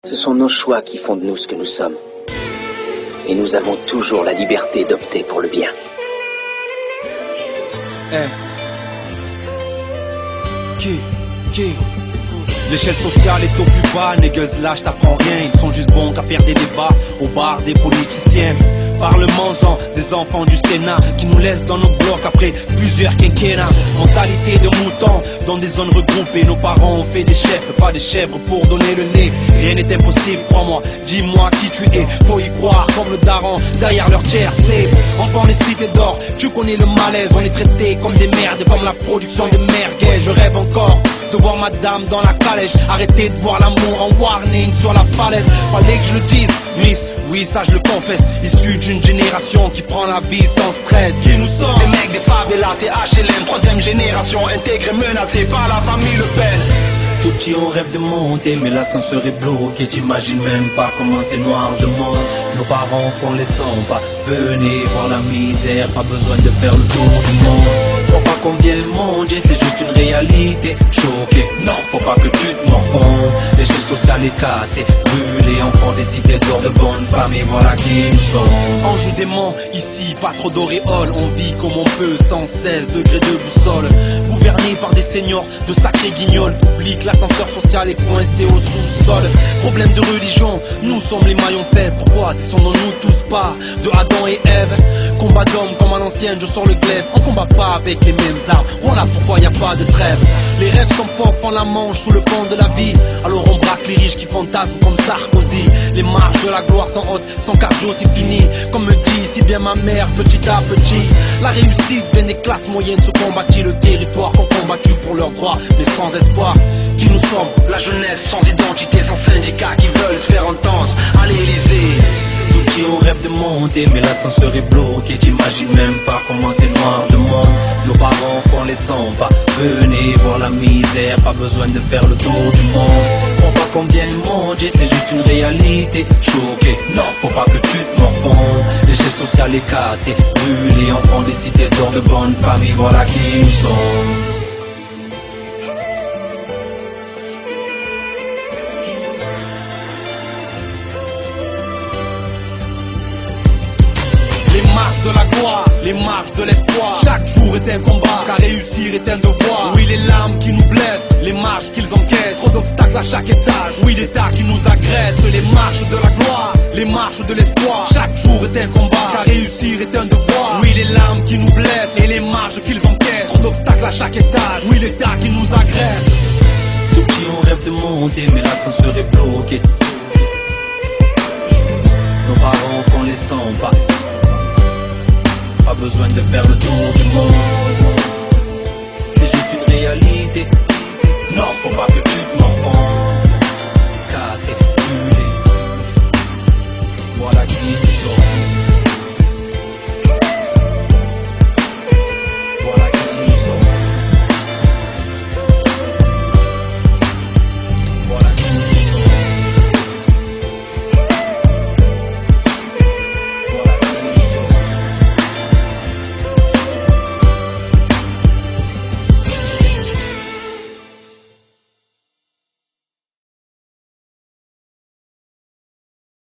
Ce sont nos choix qui font de nous ce que nous sommes. Et nous avons toujours la liberté d'opter pour le bien. Qui L'échelle sociale est au plus bas, niggas là j't'apprends rien. Ils sont juste bons qu'à faire des débats au bar des politiciens. Parlement-en des enfants du Sénat qui nous laissent dans nos blocs après plusieurs quinquennats. Mentalité de mouton dans des zones regroupées. Nos parents ont fait des chefs, pas des chèvres pour donner le nez. Rien n'est impossible, crois-moi, dis-moi qui tu es. Faut y croire comme le daron derrière leur chair. C'est enfant les cités d'or, tu connais le malaise. On est traités comme des merdes, comme la production de merguez. Je rêve encore de voir madame dans la calèche. Arrêtez de voir l'amour en warning sur la falaise. Fallait que je le dise, miss, oui ça je le confesse. Issu d'une génération qui prend la vie sans stress. Qui nous sommes? Des mecs des favelas, c'est HLM, troisième génération, intégrée, menacée par la famille Le Pen. Tout petit on rêve de monter, mais l'ascenseur est bloqué. T'imagines même pas comment c'est noir de monde. Nos parents font les 100 pas. Venez voir la misère, pas besoin de faire le tour du monde. Faut pas qu'on vienne manger, c'est juste une réalité. Choqué, non, faut pas que tu te morfonds. L'échelle sociale est cassée, brûlée. Enfants des cités d'or, de bonnes femmes, et voilà qui nous sommes. Ange démon, ici pas trop d'auréoles. On vit comme on peut, 116 degrés de boussole. Gouverné par des seniors de sacrés guignols. Public, l'ascenseur social est coincé au sous-sol. Problème de religion, nous sommes les maillons faibles. Pourquoi descendons-nous tous pas de Adam et Ève? Combat d'hommes comme à l'ancienne, je sors le glaive. On combat pas avec les mêmes armes, voilà pourquoi y a pas de trêve. Les rêves sont pauvres, on la mange sous le pont de la vie. Alors on braque les riches qui fantasment comme Sarkozy. Les marches de la gloire sont hautes, sans cardio c'est fini. Comme me dit si bien ma mère, petit à petit. La réussite vient des classes moyennes se combattit le territoire qu'on combattu pour leurs droits, mais sans espoir. Qui nous sommes? La jeunesse sans identité, sans syndicat, qui veulent se faire entendre à l'Élysée. Tout petit on rêve de monter, mais l'ascenseur est bloqué. T'imagines même pas comment c'est noir de monde. Nos parents font les 100 pas. Venez voir la misère, pas besoin de faire le tour du monde. Faut pas qu'on vienne manger, c'est juste une réalité. Choqué, non, faut pas que tu te morfonds. L'échelle sociale est cassée, brûlée. Enfants des cités d'or, de bonnes familles, voilà qui nous sommes. Les marches de la gloire, les marches de l'espoir. Chaque jour est un combat, car réussir est un devoir. Oui, les larmes qui nous blessent, les marches qu'ils encaissent. Trop d'obstacles à chaque étage, oui, l'État qui nous agresse. Les marches de la gloire, les marches de l'espoir. Chaque jour est un combat, car réussir est un devoir. Oui, les larmes qui nous blessent et les marches qu'ils encaissent. Trop d'obstacles à chaque étage, oui, l'État qui nous agresse. Tout petit on rêve de monter, mais l'ascenseur est bloqué. Nos parents font les 100 pas. Pas besoin de faire le tour du monde. C'est juste une réalité. Non, faut pas que